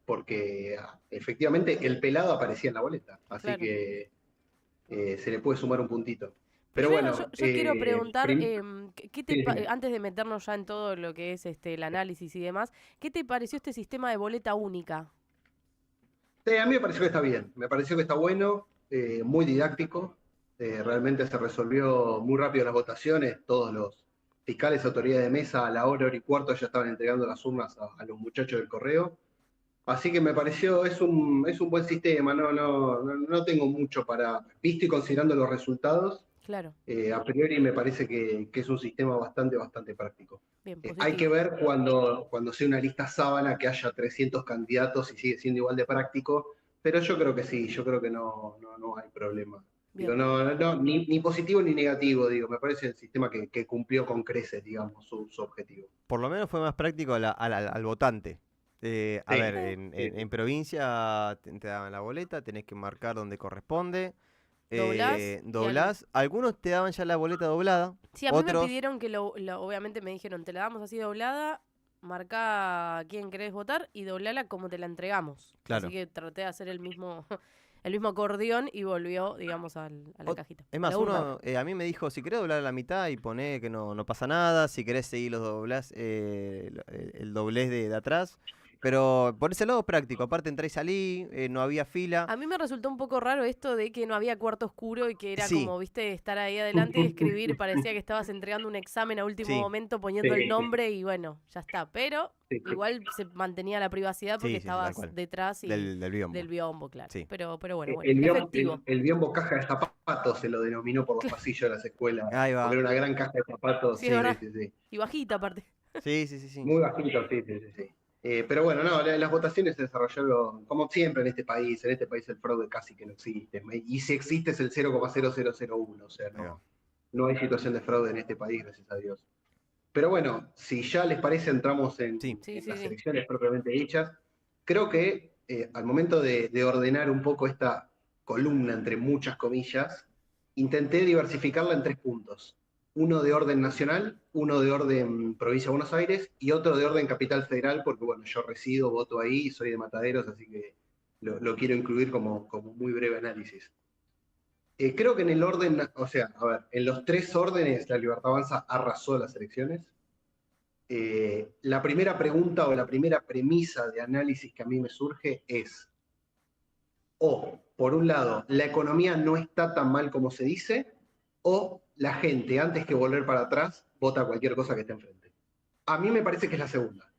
porque efectivamente el pelado aparecía en la boleta, así claro. que se le puede sumar un puntito. Pero Primero bueno, yo quiero preguntar, sí, decime. antes de meternos ya en todo lo que es el análisis y demás, ¿qué te pareció este sistema de boleta única? Sí, a mí me pareció que está bien, me pareció que está bueno, muy didáctico, realmente se resolvió muy rápido las votaciones, todos los fiscales, autoridades de mesa, a la hora y cuarto ya estaban entregando las urnas a los muchachos del correo, así que me pareció, es un buen sistema, no tengo mucho para, visto y considerando los resultados, Claro, a priori me parece que es un sistema bastante práctico. bien, Hay que positivo. ver cuando sea una lista sábana que haya 300 candidatos y sigue siendo igual de práctico, pero yo creo que sí, yo creo que no hay problema. Digo, Bien. ni positivo ni negativo, digo, me parece el sistema que cumplió con creces, digamos, su objetivo. Por lo menos fue más práctico al votante. A ver, Sí, sí, en sí. provincia te daban la boleta, tenés que marcar donde corresponde, Doblás y al... doblás. Algunos te daban ya la boleta doblada, Sí, a mí me otros, pidieron que obviamente me dijeron, te la damos así doblada, marcá a quién querés votar y doblala como te la entregamos. Así claro. que traté de hacer el mismo, el mismo acordeón y volvió, digamos, a la cajita, Es a la más, urna. uno a mí me dijo, si querés doblar a la mitad y poné que no pasa nada, si querés seguir los doblás, el doblez de atrás. Pero por ese lado es práctico, aparte entré y salí, no había fila. A mí me resultó un poco raro esto de que no había cuarto oscuro y que era Sí, como, viste, estar ahí adelante y escribir, parecía que estabas entregando un examen a último sí, momento poniendo el Sí, nombre y bueno, ya está. Pero sí, igual se mantenía la privacidad porque sí, tal estabas cual. detrás y Del del biombo. biombo, claro. Sí. Pero bueno, El biombo, efectivo. el biombo caja de zapatos se lo denominó por los pasillos de las escuelas, Ahí porque va. era una gran caja de zapatos, Sí, es sí, verdad. sí, sí. Y bajita aparte. Sí, sí, sí, sí. Muy bajito, sí, sí, sí, sí. Pero bueno, no, las votaciones se desarrollaron como siempre en este país el fraude casi que no existe, y si existe es el 0,0001, o sea, Ahí va. no hay situación de fraude en este país, gracias a Dios. Pero bueno, si ya les parece, entramos Sí. Sí, en sí, las sí. elecciones propiamente dichas. Creo que al momento de ordenar un poco esta columna, entre muchas comillas, intenté diversificarla en tres puntos. Uno de orden nacional, uno de orden provincia de Buenos Aires y otro de orden capital federal, porque bueno, yo resido, voto ahí, soy de Mataderos, así que lo quiero incluir como muy breve análisis. Creo que en el orden, o sea, a ver, en los tres órdenes la Libertad Avanza arrasó las elecciones. La primera pregunta o la primera premisa de análisis que a mí me surge es, o, por un lado, la economía no está tan mal como se dice, o la gente, antes que volver para atrás, vota cualquier cosa que esté enfrente. A mí me parece que es la segunda.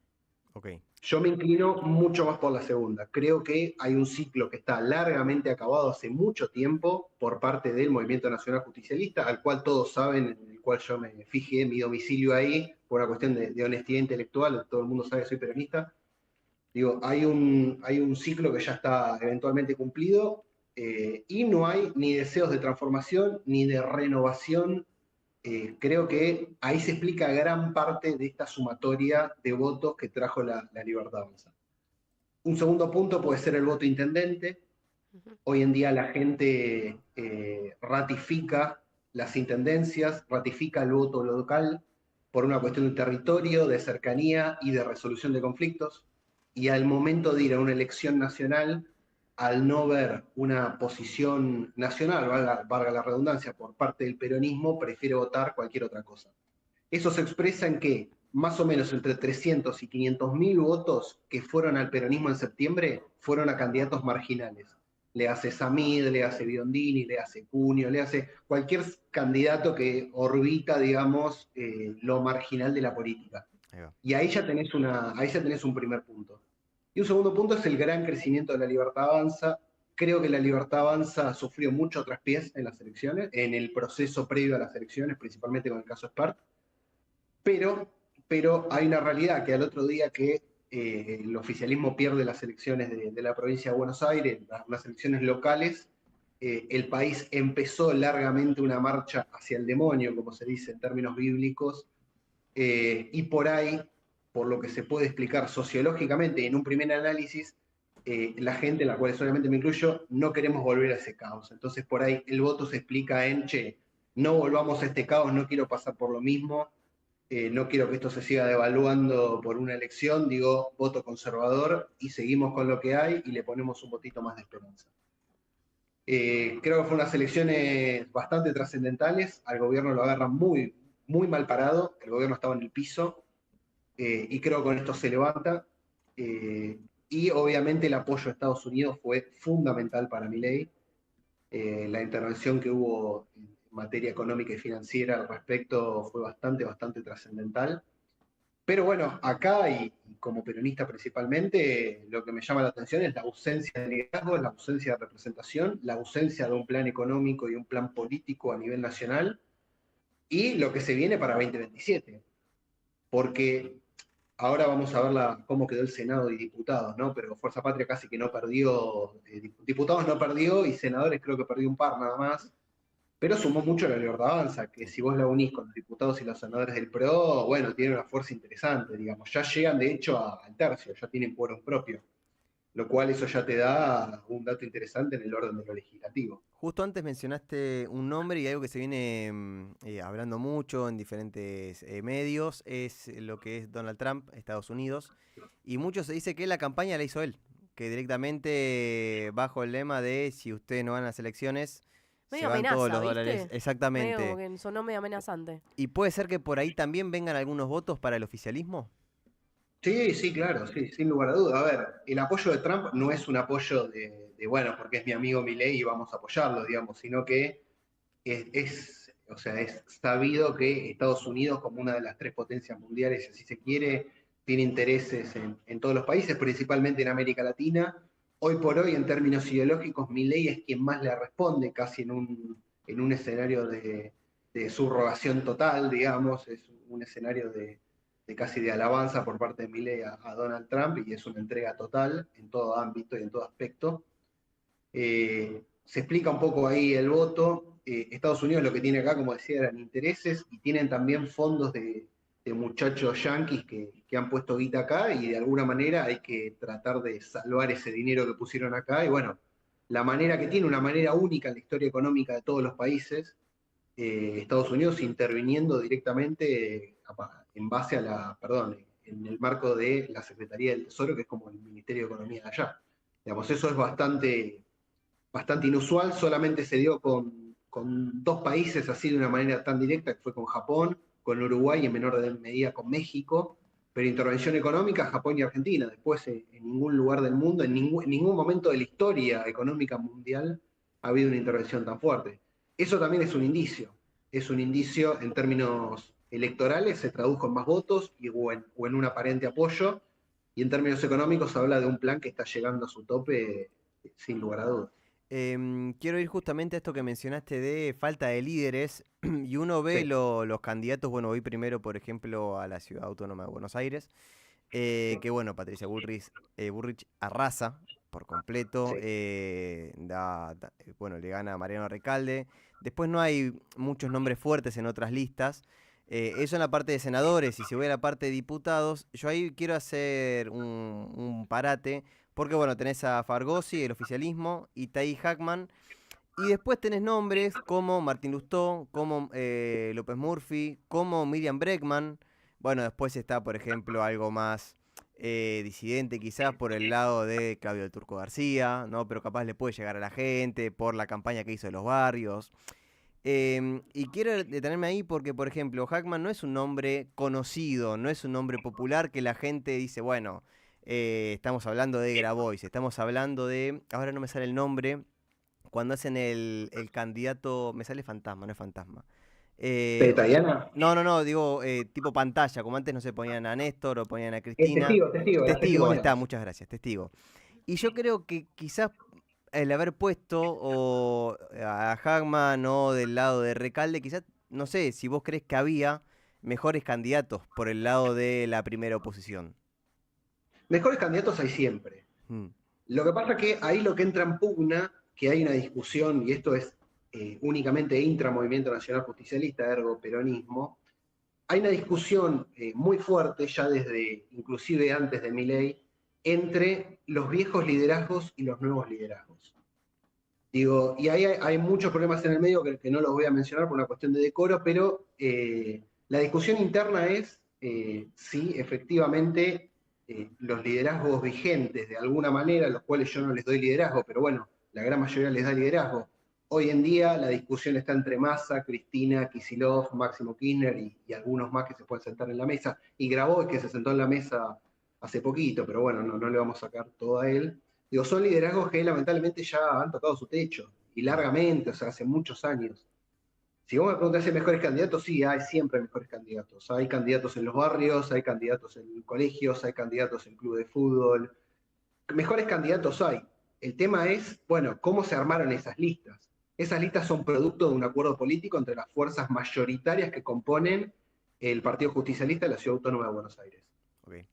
Ok. Yo me inclino mucho más por la segunda. Creo que hay un ciclo que está largamente acabado hace mucho tiempo por parte del Movimiento Nacional Justicialista, al cual todos saben, en el cual yo me fijé mi domicilio ahí, por una cuestión de honestidad intelectual, todo el mundo sabe que soy peronista. Digo, hay un ciclo que ya está eventualmente cumplido y no hay ni deseos de transformación ni de renovación. Creo que ahí se explica gran parte de esta sumatoria de votos que trajo la Libertad Avanza. Un segundo punto puede ser el voto intendente. Ujú. Hoy en día la gente ratifica las intendencias, ratifica el voto local por una cuestión de territorio, de cercanía y de resolución de conflictos. Y al momento de ir a una elección nacional, al no ver una posición nacional, valga la redundancia, por parte del peronismo, prefiere votar cualquier otra cosa. Eso se expresa en que más o menos entre 300 y 500 mil votos que fueron al peronismo en septiembre fueron a candidatos marginales. Le hace Samid, le hace Biondini, le hace Cunio, le hace cualquier candidato que orbita, digamos, lo marginal de la política. Ahí va. Y ahí ya tenés un primer punto. Y un segundo punto es el gran crecimiento de la Libertad Avanza. Creo que la Libertad Avanza sufrió mucho traspiés en las elecciones, en el proceso previo a las elecciones, principalmente con el caso Spart, pero, pero hay una realidad que al otro día que el oficialismo pierde las elecciones de la provincia de Buenos Aires, las elecciones locales, el país empezó largamente una marcha hacia el demonio, como se dice en términos bíblicos, y por ahí, por lo que se puede explicar sociológicamente en un primer análisis, la gente, en la cual solamente me incluyo, no queremos volver a ese caos. Entonces por ahí el voto se explica en, che, no volvamos a este caos, no quiero pasar por lo mismo, no quiero que esto se siga devaluando por una elección, digo, voto conservador y seguimos con lo que hay y le ponemos un votito más de esperanza. Creo que fueron unas elecciones bastante trascendentales, al gobierno lo agarran muy, muy mal parado, el gobierno estaba en el piso, y creo que con esto se levanta, y obviamente el apoyo de Estados Unidos fue fundamental para Milei. La intervención que hubo en materia económica y financiera al respecto fue bastante, bastante trascendental. Pero bueno, acá y como peronista principalmente, lo que me llama la atención es la ausencia de liderazgo, la ausencia de representación, la ausencia de un plan económico y un plan político a nivel nacional y lo que se viene para 2027. Porque ahora vamos a ver cómo quedó el Senado y diputados, ¿no? Pero Fuerza Patria casi que no perdió, diputados no perdió y senadores creo que perdió un par nada más. Pero sumó mucho la Libertad Avanza, que si vos la unís con los diputados y los senadores del PRO, bueno, tiene una fuerza interesante, digamos. Ya llegan de hecho al tercio, ya tienen quórum propio. Lo cual eso ya te da un dato interesante en el orden de lo legislativo. Justo antes mencionaste un nombre y algo que se viene hablando mucho en diferentes medios, es lo que es Donald Trump, Estados Unidos, y mucho se dice que la campaña la hizo él, que directamente bajo el lema de si ustedes no van a las elecciones, Medio se van todos los amenaza, dólares. ¿viste? Medio Exactamente. como que sonó medio amenazante. ¿Y puede ser que por ahí también vengan algunos votos para el oficialismo? Sí, sí, claro, sí, sin lugar a duda. A ver, el apoyo de Trump no es un apoyo bueno, porque es mi amigo Milei y vamos a apoyarlo, digamos, sino que o sea, es sabido que Estados Unidos, como una de las tres potencias mundiales, si así se quiere, tiene intereses en todos los países, principalmente en América Latina. Hoy por hoy, en términos ideológicos, Milei es quien más le responde, casi en un escenario de subrogación total, digamos, es un escenario casi de alabanza por parte de Milei a Donald Trump, y es una entrega total en todo ámbito y en todo aspecto. Se explica un poco ahí el voto. Estados Unidos lo que tiene acá, como decía, eran intereses y tienen también fondos de muchachos yanquis que han puesto guita acá y de alguna manera hay que tratar de salvar ese dinero que pusieron acá. Y bueno, la manera que tiene, una manera única en la historia económica de todos los países, Estados Unidos interviniendo directamente en base perdón, en el marco de la Secretaría del Tesoro, que es como el Ministerio de Economía de allá. Digamos, eso es bastante inusual, solamente se dio con dos países así de una manera tan directa, que fue con Japón, con Uruguay y en menor medida con México, pero intervención económica Japón y Argentina. Después en ningún lugar del mundo, en ningún momento de la historia económica mundial ha habido una intervención tan fuerte. Eso también es un indicio en términos electorales, se tradujo en más votos o en un aparente apoyo, y en términos económicos habla de un plan que está llegando a su tope sin lugar a dudas. Quiero ir justamente a esto que mencionaste de falta de líderes y uno ve Sí, los candidatos, bueno, voy primero, por ejemplo, a la Ciudad Autónoma de Buenos Aires, que bueno, Patricia Bullrich arrasa por completo, sí. bueno, le gana a Mariano Recalde, después no hay muchos nombres fuertes en otras listas, eso en la parte de senadores, y si voy a la parte de diputados, yo ahí quiero hacer un parate, porque bueno, tenés a Fargosi, el oficialismo, y Taí Hackman, y después tenés nombres como Martín Lustó, como López Murphy, como Miriam Bregman. Bueno, después está, por ejemplo, algo más disidente quizás por el lado de Claudio del Turco García, ¿no? Pero capaz le puede llegar a la gente por la campaña que hizo de los barrios. Y quiero detenerme ahí porque, por ejemplo, Hackman no es un nombre conocido, no es un nombre popular que la gente dice, bueno, estamos hablando de Grabois, estamos hablando de, ahora no me sale el nombre, cuando hacen el candidato, me sale Fantasma, no es Fantasma. ¿De Tayana? No, digo, tipo pantalla, como antes no se ponían a Néstor o ponían a Es Cristina. las Testigo, está, testimoniales. muchas gracias, testigo. Y yo creo que quizás el haber puesto a Hagman o del lado de Recalde, quizás, no sé, si vos crees que había mejores candidatos por el lado de la primera oposición. Mejores candidatos hay siempre. Mm. Lo que pasa es que ahí lo que entra en pugna, que hay una discusión, y esto es únicamente intra-Movimiento Nacional Justicialista, ergo peronismo, hay una discusión muy fuerte, ya inclusive antes de Milei, entre los viejos liderazgos y los nuevos liderazgos. Digo, y ahí hay muchos problemas en el medio que no los voy a mencionar por una cuestión de decoro, pero La discusión interna es si efectivamente los liderazgos vigentes, de alguna manera, los cuales yo no les doy liderazgo, pero bueno, la gran mayoría les da liderazgo. Hoy en día la discusión está entre Massa, Cristina, Kicillof, Máximo Kirchner y algunos más que se pueden sentar en la mesa. Y Grabois, que se sentó en la mesa hace poquito, pero bueno, no le vamos a sacar todo a él. Digo, son liderazgos que lamentablemente ya han tocado su techo, y largamente, o sea, hace muchos años. Si vos me preguntás si hay mejores candidatos, sí, hay siempre mejores candidatos. Hay candidatos en los barrios, hay candidatos en colegios, hay candidatos en clubes de fútbol. Mejores candidatos hay. El tema es, bueno, ¿cómo se armaron esas listas? Esas listas son producto de un acuerdo político entre las fuerzas mayoritarias que componen el Partido Justicialista de la Ciudad Autónoma de Buenos Aires. Okay.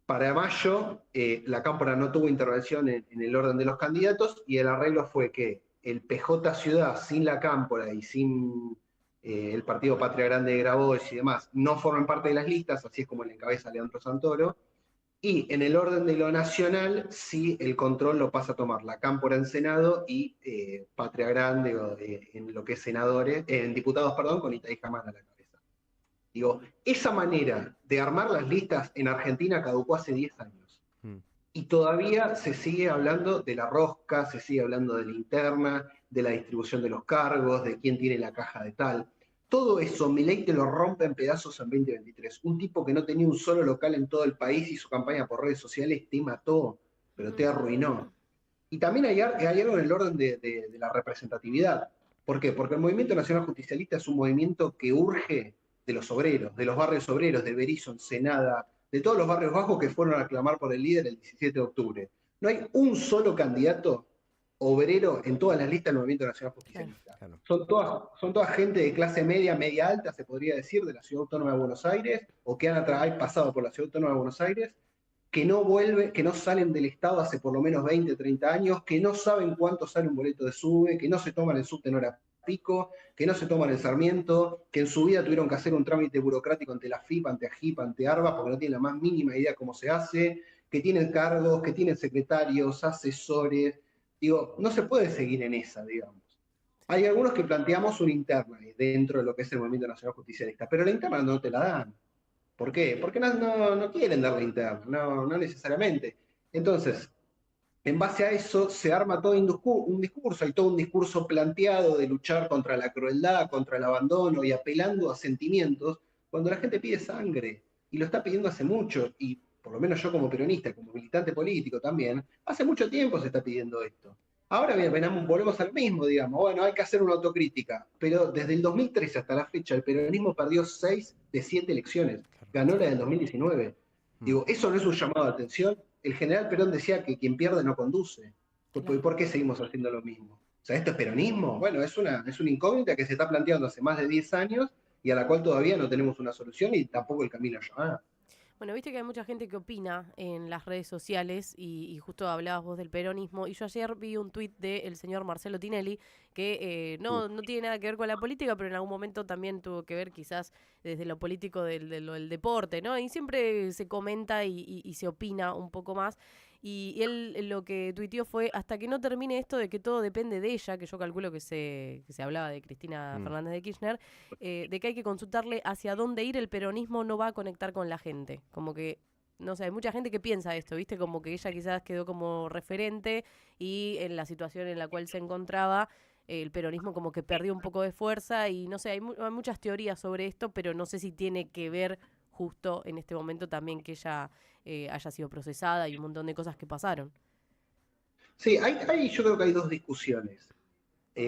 Para mayo, la Cámpora no tuvo intervención en el orden de los candidatos y el arreglo fue que el PJ Ciudad, sin la Cámpora y sin el Partido Patria Grande de Grabois y demás, no forman parte de las listas, así es como le encabeza Leandro Santoro. Y en el orden de lo nacional, sí, el control lo pasa a tomar la Cámpora en Senado y Patria Grande en lo que es senadores, en diputados, perdón, con Itaí Jamán a la cabeza. Digo, esa manera de armar las listas en Argentina caducó hace 10 años. Y todavía se sigue hablando de la rosca, se sigue hablando de la interna, de la distribución de los cargos, de quién tiene la caja de tal. Todo eso, Milei te lo rompe en pedazos en 2023. Un tipo que no tenía un solo local en todo el país y su campaña por redes sociales te mató, pero te arruinó. Y también hay algo en el orden de la representatividad. ¿Por qué? Porque el Movimiento Nacional Justicialista es un movimiento que urge de los obreros, de los barrios obreros, de Berisso, Ensenada, de todos los barrios bajos que fueron a clamar por el líder el 17 de octubre. No hay un solo candidato obrero en todas las listas del Movimiento Nacional Justicialista. Claro. Son todas gente de clase media, media alta, se podría decir, de la Ciudad Autónoma de Buenos Aires, o que han pasado por la Ciudad Autónoma de Buenos Aires, que no salen del Estado hace por lo menos 20, 30 años, que no saben cuánto sale un boleto de SUBE, que no se toman el subte en hora pico, que no se toman el Sarmiento, que en su vida tuvieron que hacer un trámite burocrático ante la FIP, ante AGIP, ante ARBA, porque no tienen la más mínima idea cómo se hace, que tienen cargos, que tienen secretarios, asesores. Digo, no se puede seguir en esa, digamos. Hay algunos que planteamos una interna dentro de lo que es el Movimiento Nacional Justicialista, pero la interna no te la dan. ¿Por qué? Porque no quieren dar la interna, no necesariamente. Entonces, en base a eso se arma todo un discurso, hay todo un discurso planteado de luchar contra la crueldad, contra el abandono y apelando a sentimientos, cuando la gente pide sangre, y lo está pidiendo hace mucho, y por lo menos yo como peronista, como militante político también, hace mucho tiempo se está pidiendo esto. Ahora bien, volvemos al mismo, digamos, bueno, hay que hacer una autocrítica, pero desde el 2013 hasta la fecha el peronismo perdió 6 de 7 elecciones, ganó la del 2019. Digo, ¿eso no es un llamado de atención? El general Perón decía que quien pierde no conduce. ¿Por qué seguimos haciendo lo mismo? O sea, ¿esto es peronismo? Bueno, es una incógnita que se está planteando hace más de 10 años y a la cual todavía no tenemos una solución y tampoco el camino llamado. Bueno, viste que hay mucha gente que opina en las redes sociales y justo hablabas vos del peronismo y yo ayer vi un tuit del señor Marcelo Tinelli que no tiene nada que ver con la política, pero en algún momento también tuvo que ver quizás desde lo político del deporte, ¿no? Y siempre se comenta y se opina un poco más. Y él lo que tuiteó fue, hasta que no termine esto de que todo depende de ella, que yo calculo que se hablaba de Cristina Fernández de Kirchner, de que hay que consultarle hacia dónde ir, el peronismo no va a conectar con la gente. Como que, no sé, hay mucha gente que piensa esto, ¿viste? Como que ella quizás quedó como referente y en la situación en la cual se encontraba, el peronismo como que perdió un poco de fuerza y no sé, hay muchas teorías sobre esto, pero no sé si tiene que ver justo en este momento también que ella haya sido procesada y un montón de cosas que pasaron. Sí, yo creo que hay dos discusiones.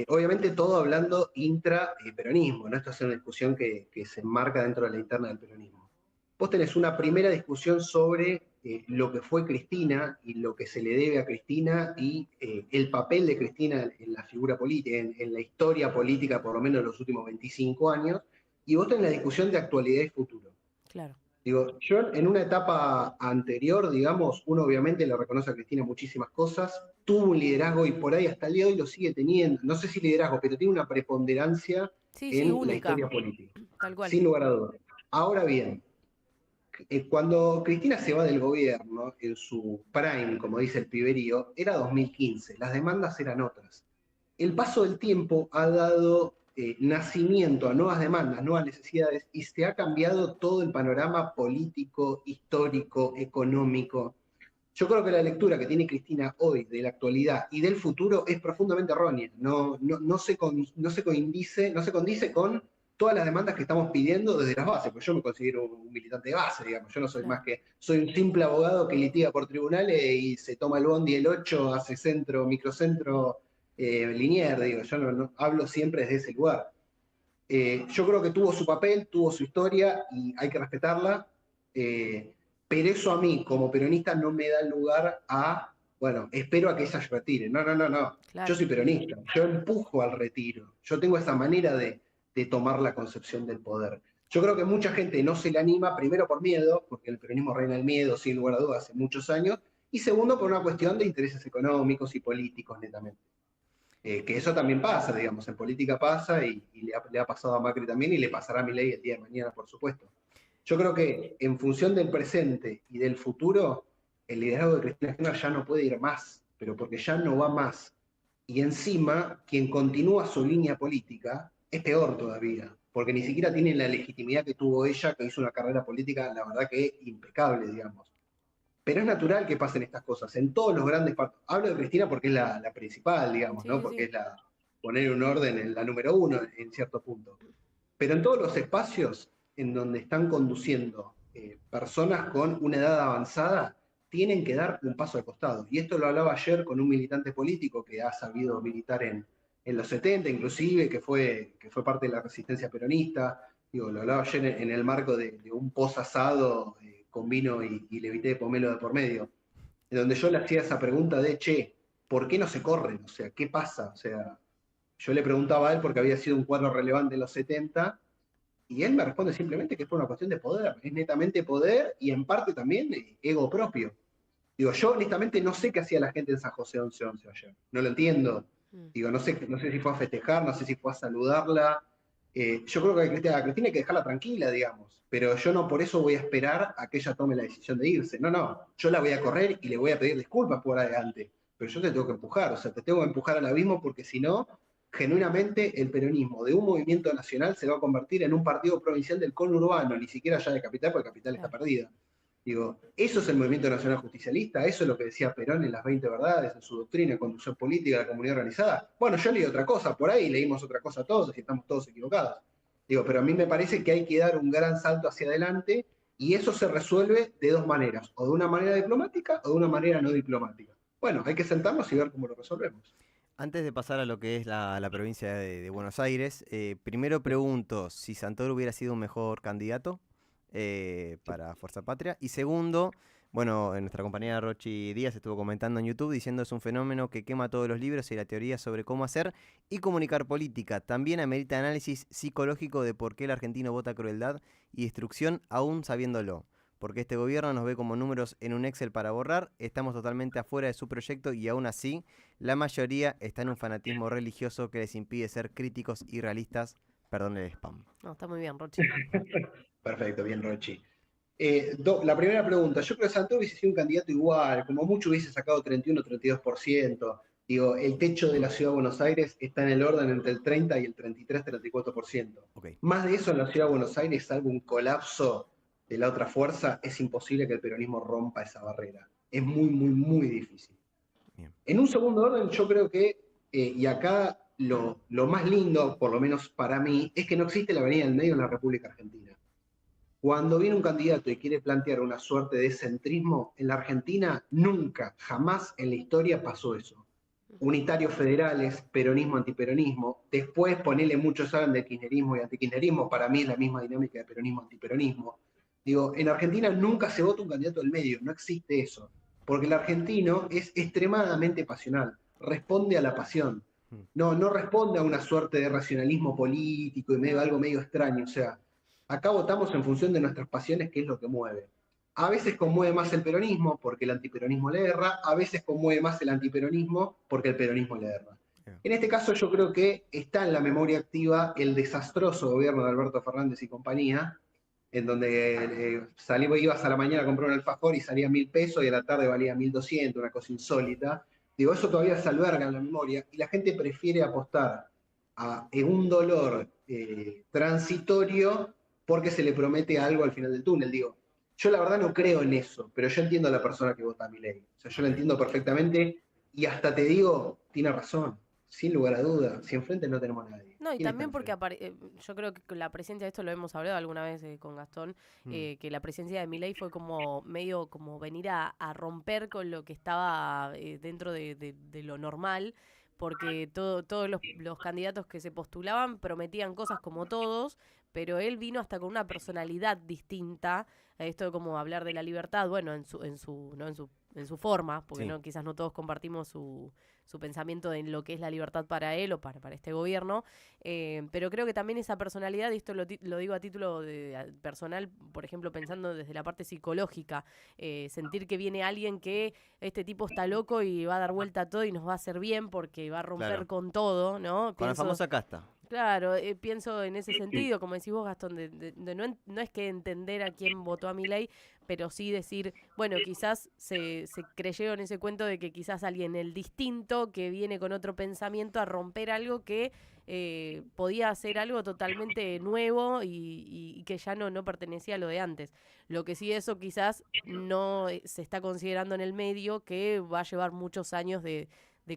Obviamente todo hablando intra-peronismo, ¿no? Esto es una discusión que se enmarca dentro de la interna del peronismo. Vos tenés una primera discusión sobre lo que fue Cristina y lo que se le debe a Cristina y el papel de Cristina en la figura política, en la historia política por lo menos de los últimos 25 años, y vos tenés la discusión de actualidad y futuro. Claro. Digo, yo en una etapa anterior, digamos, uno obviamente le reconoce a Cristina muchísimas cosas, tuvo un liderazgo y por ahí hasta el día de hoy lo sigue teniendo, no sé si liderazgo, pero tiene una preponderancia en la historia política, tal cual. sin lugar a dudas. Ahora bien, cuando Cristina se va del gobierno, en su prime, como dice el piberío, era 2015, las demandas eran otras. El paso del tiempo ha dado nacimiento a nuevas demandas, nuevas necesidades, y se ha cambiado todo el panorama político, histórico, económico. Yo creo que la lectura que tiene Cristina hoy de la actualidad y del futuro es profundamente errónea. No se condice con todas las demandas que estamos pidiendo desde las bases, porque yo me considero un militante de base, digamos. Yo no soy más que, soy un simple abogado que litiga por tribunales y se toma el bondi el 8, hace centro, microcentro, Liniers, digo. Yo no hablo siempre desde ese lugar. Yo creo que tuvo su papel, tuvo su historia y hay que respetarla. Pero eso a mí, como peronista, no me da lugar a, bueno, espero a que ella se retire. No. Claro. Yo soy peronista, yo empujo al retiro. Yo tengo esa manera de tomar la concepción del poder. Yo creo que mucha gente no se le anima, primero por miedo, porque el peronismo reina el miedo, sin lugar a dudas, hace muchos años, y segundo por una cuestión de intereses económicos y políticos, netamente. Que eso también pasa, digamos, en política pasa, y le ha pasado a Macri también, y le pasará a Milei el día de mañana, por supuesto. Yo creo que en función del presente y del futuro, el liderazgo de Cristina Kirchner ya no puede ir más, pero porque ya no va más. Y encima, quien continúa su línea política es peor todavía, porque ni siquiera tiene la legitimidad que tuvo ella, que hizo una carrera política, la verdad que impecable, digamos. Pero es natural que pasen estas cosas. En todos los grandes partidos, hablo de Cristina porque es la principal, digamos, Sí, ¿no? sí, Porque sí. es poner un orden en la número uno, en cierto punto. Pero en todos los espacios en donde están conduciendo personas con una edad avanzada, tienen que dar un paso al costado. Y esto lo hablaba ayer con un militante político que ha sabido militar en los 70, inclusive, que fue parte de la resistencia peronista. Digo, lo hablaba ayer en el marco de un posasado con vino y levité de pomelo de por medio, en donde yo le hacía esa pregunta de, che, ¿por qué no se corren? O sea, ¿qué pasa? O sea, yo le preguntaba a él porque había sido un cuadro relevante en los 70, y él me responde simplemente que es por una cuestión de poder, es netamente poder y en parte también ego propio. Digo, yo honestamente no sé qué hacía la gente en San José 11-11 ayer, no lo entiendo. Digo, no sé si fue a festejar, no sé si fue a saludarla. Yo creo que a Cristina hay que dejarla tranquila, digamos, pero yo no por eso voy a esperar a que ella tome la decisión de irse. No, yo la voy a correr y le voy a pedir disculpas por adelante, pero yo te tengo que empujar, o sea, te tengo que empujar al abismo porque si no, genuinamente el peronismo de un movimiento nacional se va a convertir en un partido provincial del conurbano, ni siquiera ya de capital, porque capital está perdida. Digo, eso es el movimiento nacional justicialista, eso es lo que decía Perón en las 20 verdades, en su doctrina de conducción política de la comunidad organizada. Bueno, yo leí otra cosa, por ahí leímos otra cosa todos y estamos todos equivocados. Digo, pero a mí me parece que hay que dar un gran salto hacia adelante y eso se resuelve de dos maneras, o de una manera diplomática o de una manera no diplomática. Bueno, hay que sentarnos y ver cómo lo resolvemos. Antes de pasar a lo que es la provincia de Buenos Aires, primero pregunto si Santoro hubiera sido un mejor candidato para Fuerza Patria. Y segundo, bueno, nuestra compañera Rochi Díaz estuvo comentando en YouTube diciendo es un fenómeno que quema todos los libros y la teoría sobre cómo hacer y comunicar política. También amerita análisis psicológico de por qué el argentino vota crueldad y destrucción aún sabiéndolo. Porque este gobierno nos ve como números en un Excel para borrar, estamos totalmente afuera de su proyecto y aún así la mayoría está en un fanatismo religioso que les impide ser críticos y realistas. Perdón el spam. No, está muy bien, Rochi. Perfecto, bien, Rochi. La primera pregunta, yo creo que Santoro hubiese sido un candidato igual, como mucho hubiese sacado 31-32%. Digo, el techo de la Ciudad de Buenos Aires está en el orden entre el 30 y el 33-34%. Okay. Más de eso en la Ciudad de Buenos Aires, salvo un colapso de la otra fuerza, es imposible que el peronismo rompa esa barrera. Es muy, muy, muy difícil. Bien. En un segundo orden, yo creo que, y acá lo más lindo, por lo menos para mí, es que no existe la avenida del medio en la República Argentina. Cuando viene un candidato y quiere plantear una suerte de centrismo, en la Argentina nunca, jamás en la historia pasó eso. Unitarios federales, peronismo, antiperonismo, después ponele muchos saben de kirchnerismo y antikirchnerismo, para mí es la misma dinámica de peronismo, antiperonismo. Digo, en Argentina nunca se vota un candidato del medio, no existe eso, porque el argentino es extremadamente pasional, responde a la pasión, no responde a una suerte de racionalismo político y algo medio extraño, o sea, acá votamos en función de nuestras pasiones, que es lo que mueve. A veces conmueve más el peronismo porque el antiperonismo le erra, a veces conmueve más el antiperonismo porque el peronismo le erra. En este caso yo creo que está en la memoria activa el desastroso gobierno de Alberto Fernández y compañía, en donde ibas a la mañana a comprar un alfajor y salía 1.000 pesos y a la tarde valía 1.200, una cosa insólita. Digo, eso todavía se alberga en la memoria y la gente prefiere apostar en un dolor transitorio porque se le promete algo al final del túnel. Digo, yo la verdad no creo en eso, pero yo entiendo a la persona que vota a Milei. O sea, yo la entiendo perfectamente y hasta te digo, tiene razón, sin lugar a dudas. Si enfrente no tenemos a nadie. No, y ¿Quién está también porque enfrente? yo creo que con la presencia, de esto lo hemos hablado alguna vez con Gastón, Mm. que la presencia de Milei fue como medio como venir a romper con lo que estaba dentro de lo normal, porque todos los candidatos que se postulaban prometían cosas como todos, pero él vino hasta con una personalidad distinta, a esto de como hablar de la libertad, bueno, no en su forma, porque Sí. no, quizás no todos compartimos su pensamiento en lo que es la libertad para él o para este gobierno, pero creo que también esa personalidad, y esto lo digo a título personal, por ejemplo, pensando desde la parte psicológica, sentir que viene alguien que este tipo está loco y va a dar vuelta a todo y nos va a hacer bien porque va a romper Claro. con todo, ¿no? Con la Pienso, famosa casta. claro, pienso en ese sentido, como decís vos, Gastón, de no es que entender a quién votó a Milei, pero sí decir, bueno, quizás se creyeron ese cuento de que quizás alguien, el distinto, que viene con otro pensamiento a romper algo que podía hacer algo totalmente nuevo y que ya no pertenecía a lo de antes. Lo que sí eso quizás no se está considerando en el medio, que va a llevar muchos años de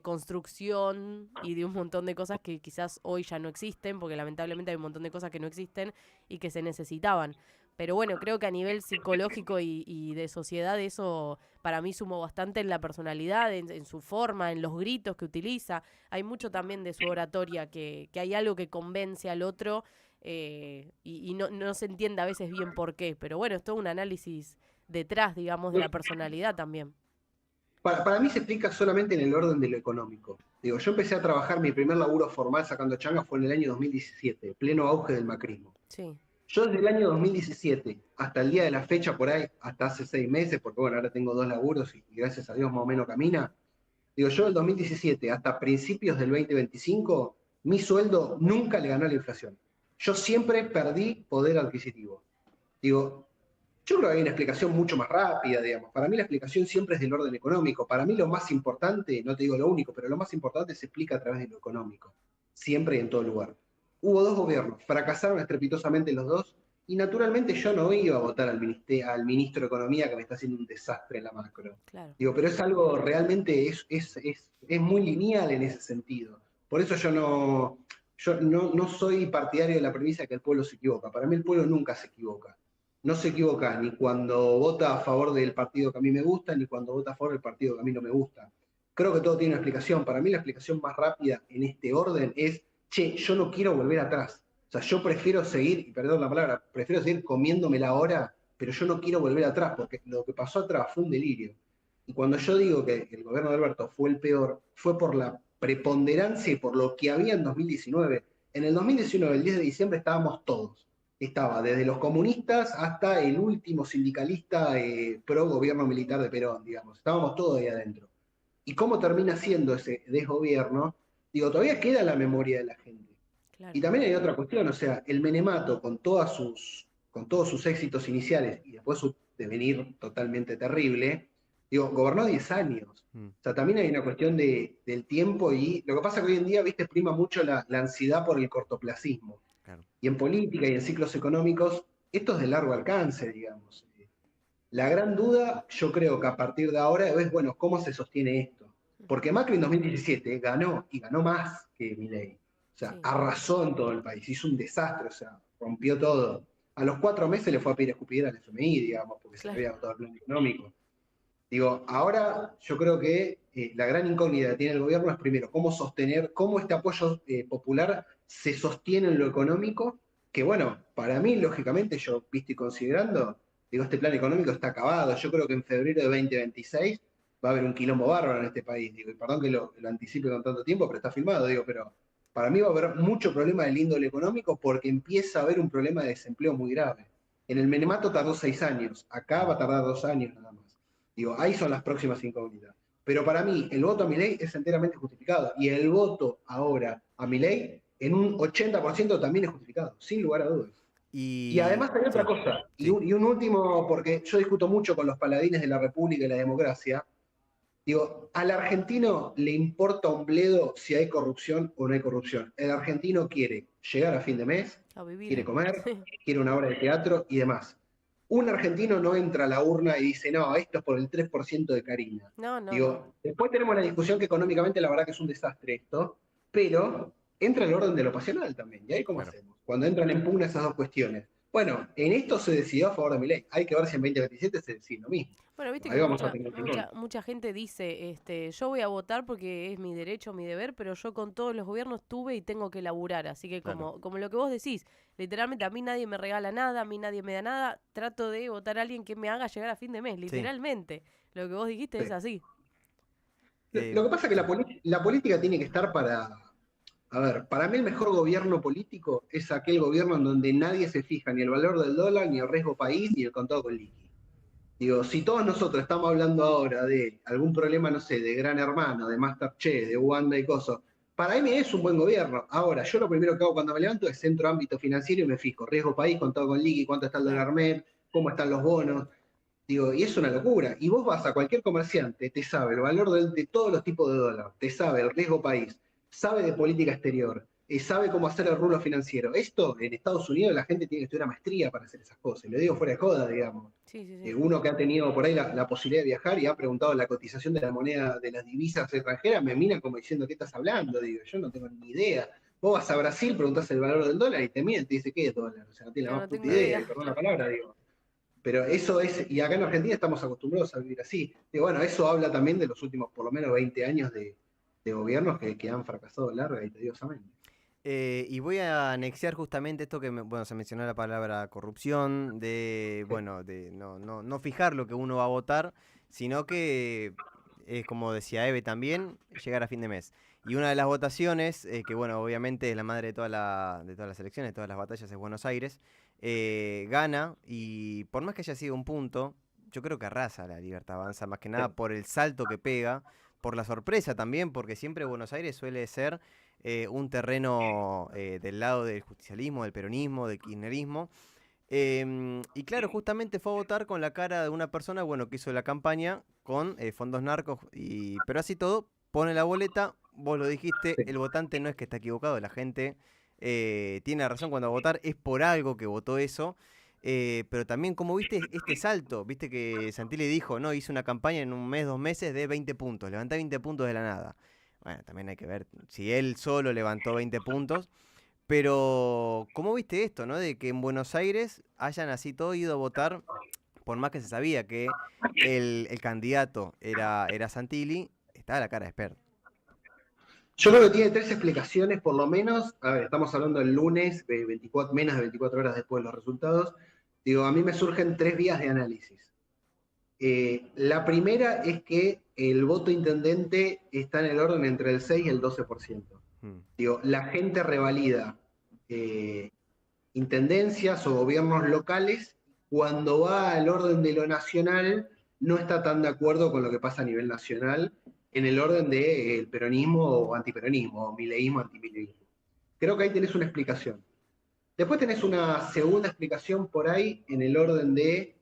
construcción y de un montón de cosas que quizás hoy ya no existen, porque lamentablemente hay un montón de cosas que no existen y que se necesitaban. Pero bueno, creo que a nivel psicológico y de sociedad eso para mí sumó bastante en la personalidad, en su forma, en los gritos que utiliza. Hay mucho también de su oratoria, que hay algo que convence al otro y no se entiende a veces bien por qué. Pero bueno, es todo un análisis detrás, digamos, de la personalidad también. Para mí se explica solamente en el orden de lo económico. Digo, yo empecé a trabajar, mi primer laburo formal sacando changa fue en el año 2017, pleno auge del macrismo. Sí, Yo desde el año 2017 hasta el día de la fecha, por ahí, hasta hace 6 meses, porque bueno, ahora tengo 2 laburos y gracias a Dios más o menos camina. Digo, yo del 2017 hasta principios del 2025, mi sueldo nunca le ganó a la inflación. Yo siempre perdí poder adquisitivo. Digo, yo creo que hay una explicación mucho más rápida, digamos. Para mí la explicación siempre es del orden económico. Para mí lo más importante, no te digo lo único, pero lo más importante se explica a través de lo económico. Siempre y en todo lugar. Hubo dos gobiernos, fracasaron estrepitosamente los dos, y naturalmente yo no iba a votar al ministro de Economía que me está haciendo un desastre en la macro. claro. Digo, pero es algo realmente, es muy lineal en ese sentido. Por eso yo no soy partidario de la premisa de que el pueblo se equivoca. Para mí el pueblo nunca se equivoca. No se equivoca ni cuando vota a favor del partido que a mí me gusta, ni cuando vota a favor del partido que a mí no me gusta. Creo que todo tiene una explicación. Para mí la explicación más rápida en este orden es, che, yo no quiero volver atrás. O sea, yo prefiero seguir, y perdón la palabra, prefiero seguir comiéndomela ahora, pero yo no quiero volver atrás, porque lo que pasó atrás fue un delirio. Y cuando yo digo que el gobierno de Alberto fue el peor, fue por la preponderancia y por lo que había en 2019. En el 2019, el 10 de diciembre, estábamos todos. Estaba desde los comunistas hasta el último sindicalista pro gobierno militar de Perón, digamos. Estábamos todos ahí adentro. ¿Y cómo termina siendo ese desgobierno? Digo, todavía queda en la memoria de la gente. Y Claro. también hay otra cuestión, o sea, el menemato con todos sus éxitos iniciales y después su devenir totalmente terrible, digo, gobernó 10 años. Mm. O sea, también hay una cuestión del tiempo y lo que pasa que hoy en día, viste, prima mucho la ansiedad por el cortoplacismo. Claro. Y en política y en ciclos económicos, esto es de largo alcance, digamos. La gran duda, yo creo que a partir de ahora es, bueno, ¿cómo se sostiene esto? Porque Macri en 2017 ganó, y ganó más que Milei. O sea, Sí. arrasó en todo el país, hizo un desastre, o sea, rompió todo. A los 4 meses le fue a pedir escupidera al FMI, digamos, porque se le Claro. había agotado el plan económico. Digo, ahora yo creo que la gran incógnita que tiene el gobierno es primero cómo sostener, cómo este apoyo popular se sostiene en lo económico, que bueno, para mí, lógicamente, yo viste y considerando, digo, este plan económico está acabado. Yo creo que en febrero de 2026 va a haber un quilombo bárbaro en este país. Digo, y perdón que lo anticipe con tanto tiempo, pero está filmado, digo, pero para mí va a haber mucho problema del índole económico porque empieza a haber un problema de desempleo muy grave. En el Menemato tardó 6 años, acá va a tardar 2 años nada más. Digo, ahí son las próximas incógnitas. Pero para mí, el voto a Milei es enteramente justificado. Y el voto ahora a Milei, en un 80% también es justificado, sin lugar a dudas. Y Y además hay otra sí, cosa, y sí. un último, porque yo discuto mucho con los paladines de la República y la democracia. Digo, al argentino le importa un bledo si hay corrupción o no hay corrupción. El argentino quiere llegar a fin de mes, A vivir. quiere comer, quiere una obra de teatro y demás. Un argentino no entra a la urna y dice, no, esto es por el 3% de Karina. No, no, Digo, no. después tenemos la discusión que económicamente la verdad que es un desastre esto, pero entra el orden de lo pasional también. ¿Y ahí cómo hacemos? Cuando entran en pugna esas dos cuestiones. Bueno, en esto se decidió a favor de Milei. Hay que ver si en 2027 se decide lo mismo. Bueno, viste Ahí que vamos a tener mucha gente dice, yo voy a votar porque es mi derecho, mi deber, pero yo con todos los gobiernos tuve y tengo que laburar. Así que como lo que vos decís, literalmente a mí nadie me regala nada, a mí nadie me da nada, trato de votar a alguien que me haga llegar a fin de mes, literalmente. Lo que vos dijiste es así. Lo que pasa es que la política tiene que estar a ver, para mí el mejor gobierno político es aquel gobierno en donde nadie se fija ni el valor del dólar, ni el riesgo país, ni el contado con liqui. Digo, si todos nosotros estamos hablando ahora de algún problema, no sé, de Gran Hermano, de Masterchef, de Uganda y cosas, para mí es un buen gobierno. Ahora, yo lo primero que hago cuando me levanto es centro ámbito financiero y me fijo, riesgo país, contado con liqui, cuánto está el dólar MEP, cómo están los bonos. Digo, y es una locura. Y vos vas a cualquier comerciante, te sabe el valor de todos los tipos de dólar, te sabe el riesgo país, sabe de política exterior, sabe cómo hacer el rulo financiero. Esto en Estados Unidos la gente tiene que estudiar maestría para hacer esas cosas. Y lo digo fuera de joda, digamos. Sí. Uno que ha tenido por ahí la posibilidad de viajar y ha preguntado la cotización de la moneda de las divisas extranjeras, me miran como diciendo, ¿qué estás hablando? Digo, yo no tengo ni idea. Vos vas a Brasil, preguntás el valor del dólar y te mienten, te dice, ¿qué es dólar? O sea, no tiene la más puta idea, y perdón la palabra, digo. Pero eso es, y acá en Argentina estamos acostumbrados a vivir así. Y bueno, eso habla también de los últimos por lo menos 20 años de gobiernos que han fracasado larga y tediosamente. Y voy a anexar justamente esto que, bueno, se mencionó la palabra corrupción, de no fijar lo que uno va a votar, sino que es como decía Eve también, llegar a fin de mes. Y una de las votaciones, que bueno, obviamente es la madre de todas las elecciones, de todas las batallas, es Buenos Aires, gana y por más que haya sido un punto, yo creo que arrasa la Libertad Avanza, más que nada por el salto que pega, por la sorpresa también, porque siempre Buenos Aires suele ser un terreno del lado del justicialismo, del peronismo, del kirchnerismo. Y claro, justamente fue a votar con la cara de una persona, bueno, que hizo la campaña con fondos narcos, pero así todo, pone la boleta, vos lo dijiste, el votante no es que está equivocado, la gente tiene razón cuando va a votar, es por algo que votó eso. Pero también, como viste este salto, viste que Santilli dijo, no, hice una campaña en un mes, 2 meses de 20 puntos, levanté 20 puntos de la nada. Bueno, también hay que ver si él solo levantó 20 puntos, pero ¿cómo viste esto, no? De que en Buenos Aires hayan así todo ido a votar, por más que se sabía que el candidato era Santilli, está a la cara de Spert. Yo creo que tiene 3 explicaciones, por lo menos. A ver, estamos hablando del lunes, menos de 24 horas después de los resultados. Digo, a mí me surgen 3 vías de análisis. La primera es que el voto intendente está en el orden entre el 6 y el 12%. Digo, la gente revalida intendencias o gobiernos locales, cuando va al orden de lo nacional, no está tan de acuerdo con lo que pasa a nivel nacional, en el orden del peronismo o antiperonismo, o mileísmo, antimileísmo. Creo que ahí tenés una explicación. Después tenés una segunda explicación por ahí en el orden de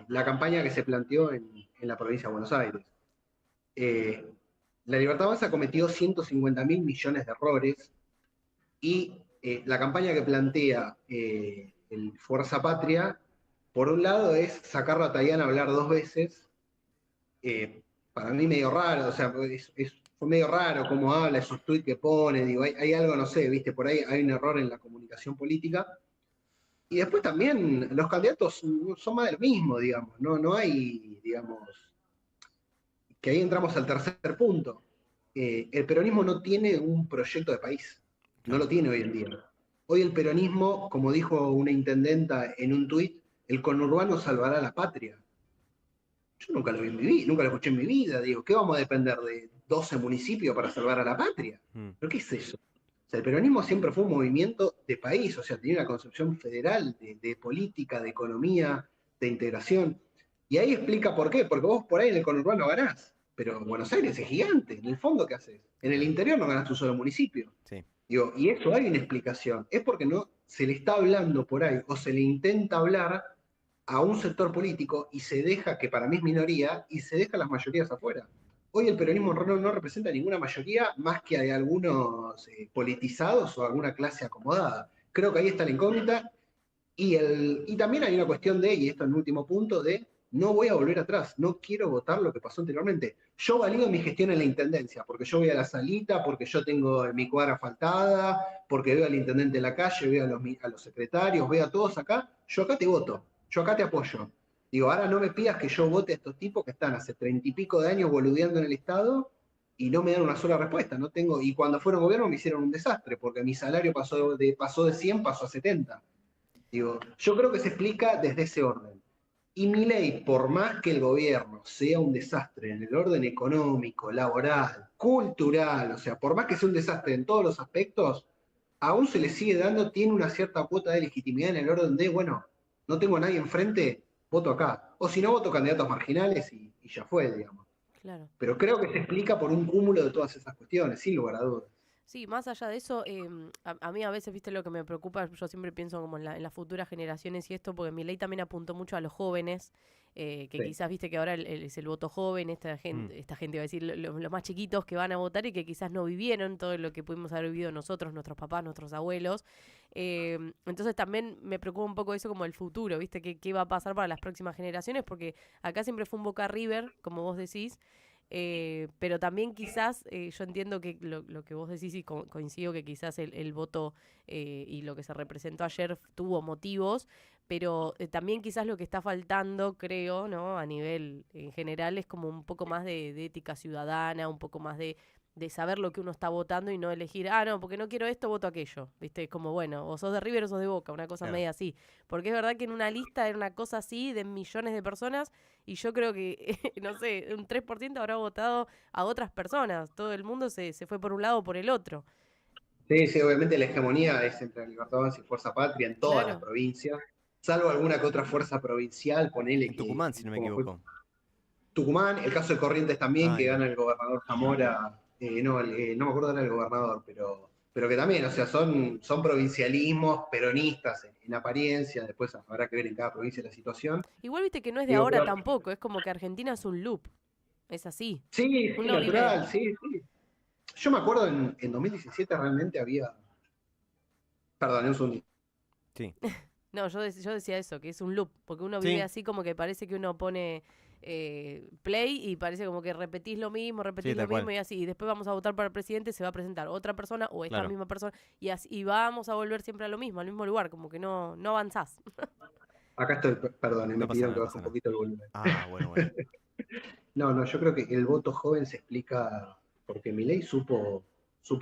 la campaña que se planteó en la provincia de Buenos Aires. La Libertad Avanza cometió 150.000 millones de errores y la campaña que plantea el Fuerza Patria, por un lado es sacarlo a Tayana a hablar 2 veces, para mí medio raro, o sea, fue medio raro cómo habla, esos tweets que pone, digo, hay algo, no sé, viste, por ahí hay un error en la comunicación política. Y después también los candidatos son más de lo mismo, digamos, no hay, digamos, que ahí entramos al tercer punto. El peronismo no tiene un proyecto de país, no lo tiene hoy en día. Hoy el peronismo, como dijo una intendenta en un tuit, el conurbano salvará la patria. Yo nunca lo vi en mi vida, nunca lo escuché en mi vida. Digo, ¿qué vamos a depender de 12 municipios para salvar a la patria? ¿Pero qué es eso? O sea, el peronismo siempre fue un movimiento de país, o sea, tenía una concepción federal de política, de economía, de integración. Y ahí explica por qué, porque vos por ahí en el conurbano ganás, pero Buenos Aires es gigante, en el fondo, ¿qué haces? En el interior no ganás un solo municipio. Sí. Digo, y eso hay una explicación, es porque no se le está hablando por ahí, o se le intenta hablar a un sector político y se deja, que para mí es minoría, y se deja las mayorías afuera. hoy el peronismo no representa ninguna mayoría más que hay algunos politizados o alguna clase acomodada. Creo que ahí está la incógnita. Y también hay una cuestión de, y esto es el último punto, de no voy a volver atrás, no quiero votar lo que pasó anteriormente. Yo valido mi gestión en la intendencia, porque yo voy a la salita, porque yo tengo mi cuadra asfaltada, porque veo al intendente en la calle, veo a los secretarios, veo a todos acá, yo acá te voto, yo acá te apoyo. Digo, ahora no me pidas que yo vote a estos tipos que están hace 30 y pico de años boludeando en el Estado y no me dan una sola respuesta. No tengo, y cuando fueron gobierno me hicieron un desastre, porque mi salario pasó de 100, pasó a 70. Digo, yo creo que se explica desde ese orden. Y Milei, por más que el gobierno sea un desastre en el orden económico, laboral, cultural, o sea, por más que sea un desastre en todos los aspectos, aún se le sigue dando, tiene una cierta cuota de legitimidad en el orden de, bueno, no tengo a nadie enfrente, voto acá. O si no, voto candidatos marginales y ya fue, digamos. Claro. Pero creo que se explica por un cúmulo de todas esas cuestiones, sin lugar a dudas. Sí, más allá de eso, a mí a veces, viste, lo que me preocupa, yo siempre pienso como en las futuras generaciones y esto, porque Milei también apuntó mucho a los jóvenes, que Sí. quizás, viste, que ahora es el voto joven, esta gente, va a decir, los más chiquitos que van a votar y que quizás no vivieron todo lo que pudimos haber vivido nosotros, nuestros papás, nuestros abuelos. Entonces también me preocupa un poco eso como el futuro, viste, qué va a pasar para las próximas generaciones, porque acá siempre fue un Boca River, como vos decís. Pero también quizás, yo entiendo que lo que vos decís y coincido que quizás el voto y lo que se representó ayer tuvo motivos, pero también quizás lo que está faltando, creo, ¿no? A nivel en general es como un poco más de ética ciudadana, un poco más de saber lo que uno está votando y no elegir, no, porque no quiero esto, voto aquello, ¿viste? Como, bueno, o sos de River o sos de Boca, una cosa Claro. media así. Porque es verdad que en una lista era una cosa así de millones de personas y yo creo que, no sé, un 3% habrá votado a otras personas. Todo el mundo se fue por un lado o por el otro. Sí, sí, obviamente la hegemonía es entre Libertad Avanza y Fuerza Patria en todas las Claro. provincias, salvo alguna que otra fuerza provincial, ponele En que, Tucumán, si no me como fue equivoco. Tucumán, el caso de Corrientes también, Ahí que va. gana el gobernador Zamora, no me acuerdo era el gobernador, pero que también, o sea, son provincialismos peronistas en apariencia, después habrá que ver en cada provincia la situación. Igual viste que no es de Digo, ahora pero, tampoco, es como que Argentina es un loop. Es así. sí, sí, Uno vive. natural, sí, sí. Yo me acuerdo en 2017 realmente había, perdón, es un Sí. No, yo decía eso, que es un loop, porque uno vive Sí, así como que parece que uno pone play y parece como que repetís sí, lo tal mismo cual. y así. Y después vamos a votar para el presidente, se va a presentar otra persona o esta Claro. misma persona y así y vamos a volver siempre a lo mismo, al mismo lugar, como que no avanzás. Acá estoy, perdón, No me pasa pidieron nada, que no baje pasa un nada. poquito el volumen. Ah, bueno, bueno. No, no, yo creo que el voto joven se explica porque Milei supo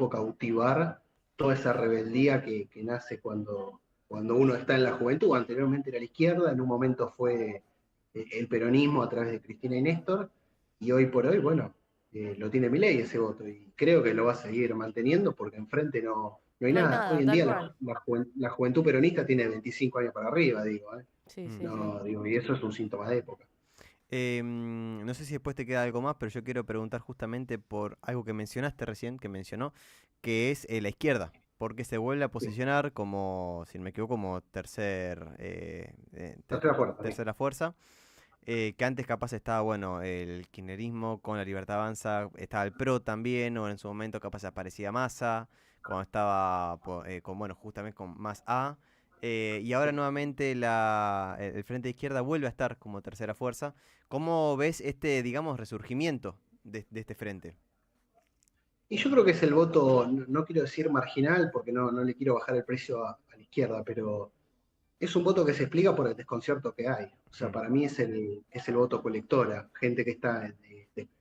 cautivar toda esa rebeldía que nace cuando uno está en la juventud. Anteriormente era la izquierda, en un momento fue el peronismo a través de Cristina y Néstor, y hoy por hoy, bueno, lo tiene Milei ese voto, y creo que lo va a seguir manteniendo porque enfrente no hay No hay nada. Hoy nada, en tal día cual. la juventud peronista tiene 25 años para arriba, digo, ¿eh? Sí, Mm. sí, sí. No, digo, y eso es un síntoma de época. No sé si después te queda algo más, pero yo quiero preguntar justamente por algo que mencionaste recién, que mencionó, que es la izquierda, porque se vuelve a Sí. posicionar como, si no me equivoco, como Tercera fuerza, sí. tercera fuerza, que antes capaz estaba, bueno, el kirchnerismo con la Libertad Avanza, estaba el PRO también, o en su momento capaz aparecía Massa, cuando estaba con, bueno, justamente con más A. Y ahora Sí. nuevamente el Frente de Izquierda vuelve a estar como tercera fuerza. ¿Cómo ves este, digamos, resurgimiento de este frente? Y yo creo que es el voto, no quiero decir marginal, porque no le quiero bajar el precio a la izquierda, pero es un voto que se explica por el desconcierto que hay. O sea, Mm, para mí es el voto colectora, gente que está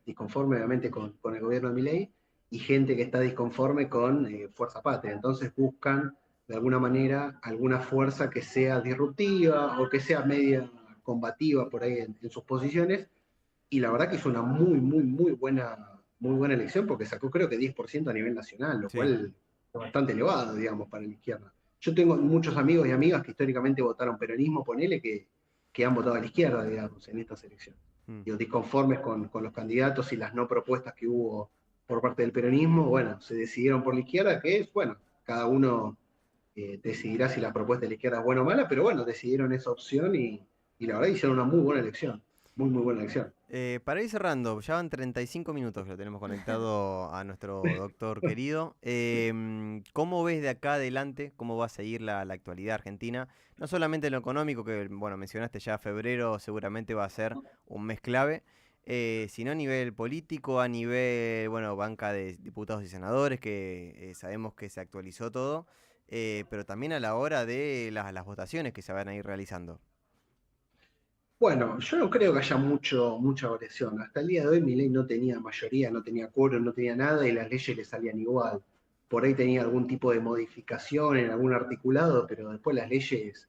disconforme obviamente con el gobierno de Milei y gente que está disconforme con Fuerza Patria. Entonces buscan de alguna manera alguna fuerza que sea disruptiva o que sea media combativa por ahí en sus posiciones, y la verdad que hizo una muy buena elección porque sacó creo que 10% a nivel nacional, lo sí, cual es bastante elevado, digamos, para la izquierda. Yo tengo muchos amigos y amigas que históricamente votaron peronismo, ponele, que han votado a la izquierda, digamos, en estas elecciones. mm, Digo, disconformes con los candidatos y las no propuestas que hubo por parte del peronismo, bueno, se decidieron por la izquierda, que es, bueno, cada uno decidirá si la propuesta de la izquierda es buena o mala, pero bueno, decidieron esa opción y la verdad hicieron una muy buena elección, muy buena elección. Para ir cerrando, ya van 35 minutos que lo tenemos conectado a nuestro doctor querido. ¿Cómo ves de acá adelante, cómo va a seguir la actualidad argentina? No solamente en lo económico, que bueno, mencionaste ya febrero, seguramente va a ser un mes clave, sino a nivel político, a nivel, bueno, banca de diputados y senadores, que sabemos que se actualizó todo, pero también a la hora de las votaciones que se van a ir realizando. Bueno, yo no creo que haya mucha variación. Hasta el día de hoy Milei no tenía mayoría, no tenía quórum, no tenía nada y las leyes le salían igual. Por ahí tenía algún tipo de modificación en algún articulado, pero después las leyes,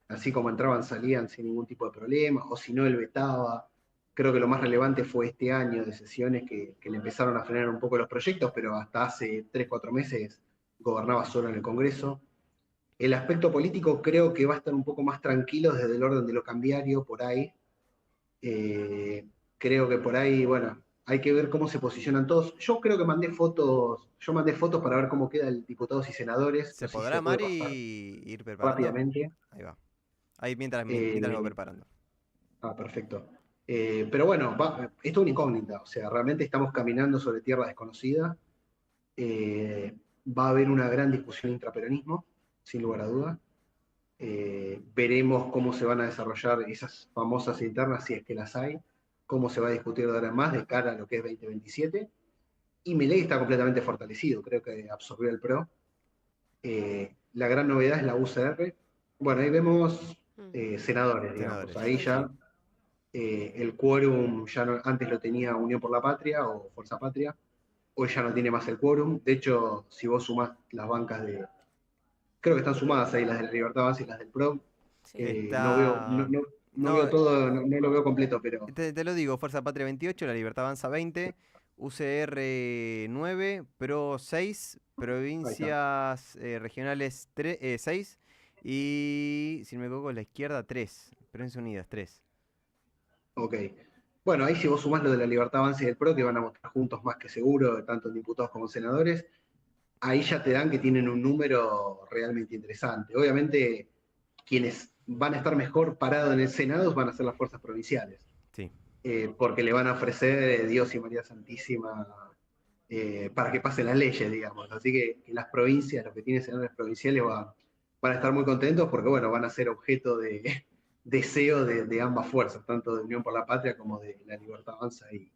así como entraban, salían sin ningún tipo de problema, o si no, él vetaba. Creo que lo más relevante fue este año de sesiones que le empezaron a frenar un poco los proyectos, pero hasta hace 3, 4 meses gobernaba solo en el Congreso. El aspecto político creo que va a estar un poco más tranquilo desde el orden de lo cambiario por ahí. Creo que por ahí, bueno, hay que ver cómo se posicionan todos. Yo creo que mandé fotos para ver cómo quedan diputados y senadores. ¿Se No sé si podrá, se puede pasar Mari, ir preparando? rápidamente. Ahí va. Ahí mientras lo voy Eh, preparando. Perfecto. Pero bueno, esto es una incógnita. O sea, realmente estamos caminando sobre tierra desconocida. Eh, Va a haber una gran discusión intraperonismo, sin lugar a dudas. Veremos cómo se van a desarrollar esas famosas internas, si es que las hay, cómo se va a discutir de ahora en más de cara a lo que es 2027. Y Milei está completamente fortalecido, creo que absorbió el PRO. La gran novedad es la UCR. Bueno, ahí vemos Mm. senadores, digamos. Senadores, Ahí Sí, sí. ya el quórum, ya no, antes lo tenía Unión por la Patria o Fuerza Patria, hoy ya no tiene más el quórum. De hecho, si vos sumás las bancas creo que están sumadas ahí las de la Libertad Avanza y las del PRO. sí. Está. No No, veo todo, no lo veo completo, pero te lo digo, Fuerza Patria 28, La Libertad Avanza 20, UCR 9, PRO 6, ahí está. provincias regionales 6 y, si no me equivoco, la izquierda 3, Provincias Unidas 3. Ok. Bueno, ahí si vos sumás lo de la Libertad Avanza y del PRO, que van a votar juntos más que seguro, tanto en diputados como en senadores, ahí ya te dan que tienen un número realmente interesante. Obviamente, quienes van a estar mejor parados en el Senado van a ser las fuerzas provinciales, Sí, porque le van a ofrecer Dios y María Santísima para que pasen las leyes, digamos. Así que las provincias, los que tienen senadores provinciales van a estar muy contentos porque, bueno, van a ser objeto de deseo de ambas fuerzas, tanto de Unión por la Patria como de la Libertad Avanza y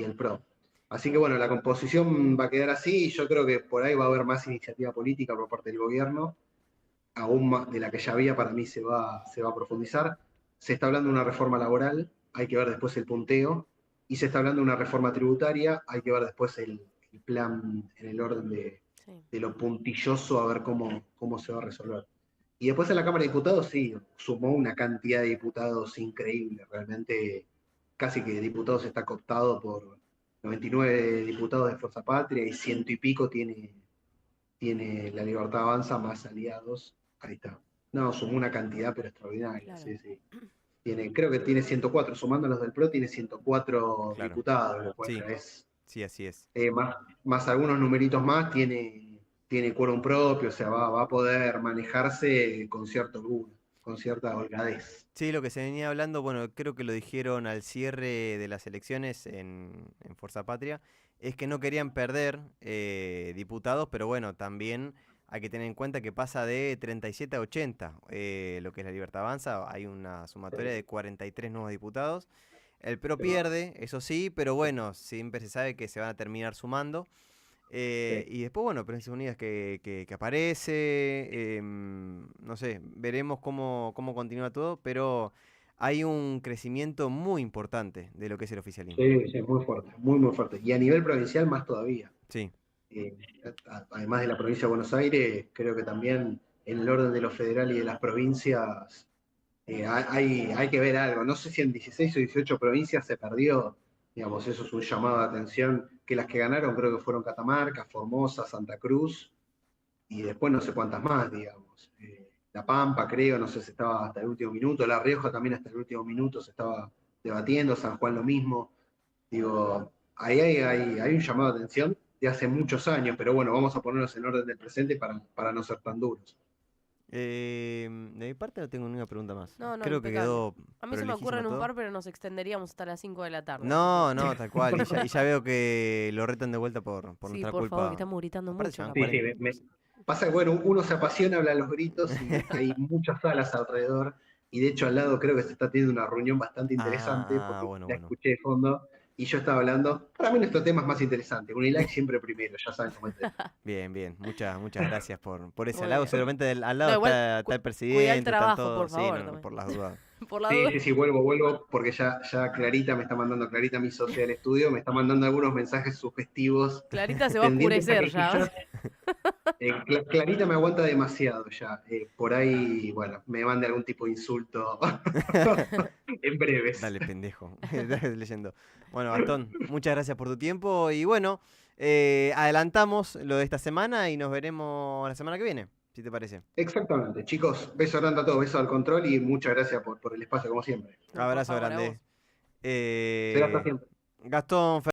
el PRO. Así que bueno, la composición va a quedar así y yo creo que por ahí va a haber más iniciativa política por parte del gobierno, aún más de la que ya había, para mí se va a profundizar. Se está hablando de una reforma laboral, hay que ver después el punteo, y se está hablando de una reforma tributaria, hay que ver después el plan en el orden Sí. de lo puntilloso, a ver cómo se va a resolver. Y después en la Cámara de Diputados, sí, sumó una cantidad de diputados increíble, realmente casi que diputados está cooptado por 99 diputados de Fuerza Patria y ciento y pico tiene la Libertad Avanza más aliados. Ahí está. No, sumó una cantidad, pero extraordinaria, Claro. sí, sí. Creo que tiene 104, sumando los del PRO, tiene 104 claro. diputados, lo cual Sí, ya es sí, así es. más algunos numeritos más, tiene quórum propio, o sea, va a poder manejarse con cierto orgullo, con cierta holgadez. Sí, lo que se venía hablando, bueno, creo que lo dijeron al cierre de las elecciones en Fuerza Patria, es que no querían perder diputados, pero bueno, también hay que tener en cuenta que pasa de 37 a 80, lo que es la Libertad Avanza, hay una sumatoria de 43 nuevos diputados. El PRO pierde, eso sí, pero bueno, siempre se sabe que se van a terminar sumando. Sí. Y después, bueno, Provincias Unidas que aparece, no sé, veremos cómo continúa todo, pero hay un crecimiento muy importante de lo que es el oficialismo. Sí, sí, muy fuerte, muy, muy fuerte. Y a nivel provincial más todavía. Sí, Eh, Además de la provincia de Buenos Aires, creo que también en el orden de lo federal y de las provincias hay que ver algo. No sé si en 16 o 18 provincias se perdió, digamos, eso es un llamado de atención, que las que ganaron creo que fueron Catamarca, Formosa, Santa Cruz, y después no sé cuántas más, digamos. La Pampa, creo, no sé si estaba hasta el último minuto, La Rioja también hasta el último minuto se estaba debatiendo, San Juan lo mismo. Digo, ahí hay un llamado de atención de hace muchos años, pero bueno, vamos a ponernos en orden del presente para no ser tan duros. De mi parte no tengo ninguna pregunta más. No, no, Creo que impecable. quedó A mí se me prolijísimo ocurren un todo. par, pero nos extenderíamos hasta las 5 de la tarde. No, no, tal cual. Y ya veo que lo retan de vuelta por Sí, nuestra por culpa. favor, que estamos gritando Aparte mucho. llevan Sí, sí, 40 minutos. pasa que bueno, uno se apasiona, habla a los gritos y hay muchas salas alrededor. Y de hecho al lado creo que se está teniendo una reunión bastante interesante porque Bueno, la bueno. escuché de fondo y yo estaba hablando. Para mí nuestro tema es más interesante. Unilag siempre primero, ya saben cómo es. Bien, bien. Muchas gracias por ese Muy halago. bien. Seguramente al No, lado igual, está el cuida el presidente, están trabajo, todos. por Sí, favor, no, también. por las dudas. Por la Sí, duda. sí, sí, vuelvo, porque ya Clarita me está mandando, Clarita, mi socia del estudio, me está mandando algunos mensajes sugestivos Clarita se va a tendientes a oscurecer que ya. quizás Clarita me aguanta demasiado ya. Por ahí, bueno, me mande algún tipo de insulto en breves. Dale, pendejo. Dale leyendo. Bueno, Gastón, muchas gracias por tu tiempo. Y bueno, adelantamos lo de esta semana y nos veremos la semana que viene, si te parece. Exactamente. Chicos, beso grande a todos, beso al control y muchas gracias por el espacio, como siempre. No, por Abrazo favor, a grande. vos. Será hasta siempre. Gastón